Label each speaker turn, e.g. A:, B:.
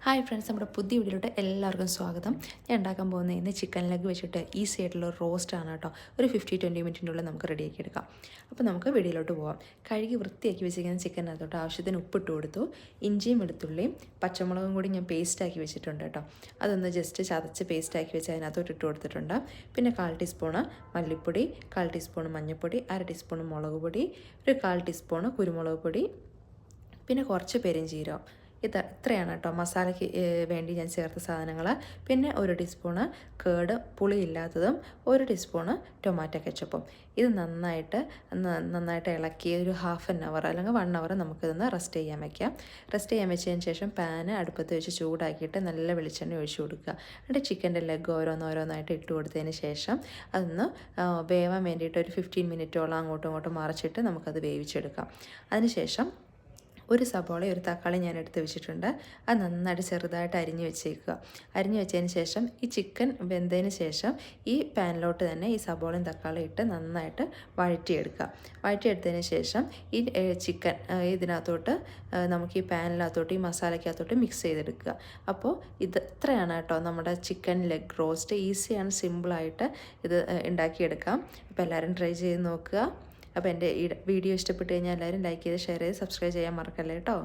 A: Hi friends, നമ്മുടെ പുതിയ വീഡിയോയിലോട്ട് എല്ലാവർക്കും സ്വാഗതം. ഞാൻ ഉണ്ടാക്കാൻ പോകുന്ന ഇന്ന് ചിക്കൻ ലെഗ് വെച്ചിട്ട് ഈസി ആയിട്ടുള്ള റോസ്റ്റാണ് കേട്ടോ. ഒരു 50-20 മിനിറ്റിനുള്ളിൽ നമുക്ക് റെഡിയാക്കി എടുക്കാം. അപ്പോൾ നമുക്ക് വീഡിയോയിലോട്ട് പോകാം. കഴുകി വൃത്തിയാക്കി വെച്ചിരിക്കുന്ന ചിക്കനകത്തോട്ട് ആവശ്യത്തിന് ഉപ്പിട്ട് കൊടുത്തു. ഇഞ്ചിയും വെളുത്തുള്ളിയും പച്ചമുളകും കൂടി ഞാൻ പേസ്റ്റാക്കി വെച്ചിട്ടുണ്ട് കേട്ടോ. അതൊന്ന് ജസ്റ്റ് ചതച്ച് പേസ്റ്റാക്കി വെച്ച് അതിനകത്തോട്ട് ഇട്ട് കൊടുത്തിട്ടുണ്ട്. പിന്നെ 1/4 ടീസ്പൂണ് മല്ലിപ്പൊടി, 1/4 ടീസ്പൂണ് മഞ്ഞൾപ്പൊടി, 1/2 ടീസ്പൂണ് മുളക് പൊടി, ഒരു 1/4 ടീസ്പൂണ് കുരുമുളക് പൊടി, പിന്നെ കുറച്ച് പെരുംജീരകം. ഇത്രയാണ് കേട്ടോ മസാലയ്ക്ക് വേണ്ടി ഞാൻ ചേർത്ത സാധനങ്ങൾ. പിന്നെ 1 ടീസ്പൂണ് കേട് പുളിയില്ലാത്തതും 1 ടീസ്പൂണ് ടൊമാറ്റോ കെച്ചപ്പും. ഇത് നന്നായിട്ട് ഇളക്കി ഒരു ഹാഫ് ആൻ അവർ അല്ലെങ്കിൽ 1 അവർ നമുക്കിതൊന്ന് റെസ്റ്റ് ചെയ്യാൻ വയ്ക്കാം. റെസ്റ്റ് ചെയ്യാൻ വെച്ചതിന് ശേഷം പാന് അടുപ്പത്ത് വെച്ച് ചൂടാക്കിയിട്ട് നല്ല വെളിച്ചെണ്ണ ഒഴിച്ച് കൊടുക്കുക. എന്നിട്ട് ചിക്കൻ്റെ ലെഗ് ഓരോന്നായിട്ട് ഇട്ട് കൊടുത്തതിന് ശേഷം അതൊന്ന് വേവാൻ വേണ്ടിയിട്ട് ഒരു 15 മിനിറ്റോളം അങ്ങോട്ടും ഇങ്ങോട്ടും മറിച്ചിട്ട് നമുക്കത് വേവിച്ചെടുക്കാം. അതിനുശേഷം ഒരു സബോള ഒരു തക്കാളി ഞാൻ എടുത്ത് വെച്ചിട്ടുണ്ട്. അത് നന്നായിട്ട് ചെറുതായിട്ട് അരിഞ്ഞ് വെച്ചേക്കുക. അരിഞ്ഞ് വെച്ചതിന് ശേഷം ഈ ചിക്കൻ വെന്തതിന് ശേഷം ഈ പാനിലോട്ട് തന്നെ ഈ സബോളയും തക്കാളിയും ഇട്ട് നന്നായിട്ട് വഴറ്റിയെടുത്തതിന് ശേഷം ഈ ചിക്കൻ ഇതിനകത്തോട്ട് നമുക്ക് ഈ പാനിനകത്തോട്ട് ഈ മസാലയ്ക്കകത്തോട്ട് മിക്സ് ചെയ്തെടുക്കുക. അപ്പോൾ ഇത്രയാണ് കേട്ടോ നമ്മുടെ ചിക്കൻ ലെഗ് റോസ്റ്റ്. ഈസിയാണ്, സിമ്പിളായിട്ട് ഇത് ഉണ്ടാക്കിയെടുക്കാം. അപ്പോൾ എല്ലാവരും ട്രൈ ചെയ്ത് നോക്കുക. അപ്പോൾ എൻ്റെ ഈ വീഡിയോ ഇഷ്ടപ്പെട്ട് കഴിഞ്ഞാൽ എല്ലാവരും ലൈക്ക് ചെയ്ത് ഷെയർ ചെയ്ത് സബ്സ്ക്രൈബ് ചെയ്യാൻ മറക്കല്ലേ കേട്ടോ.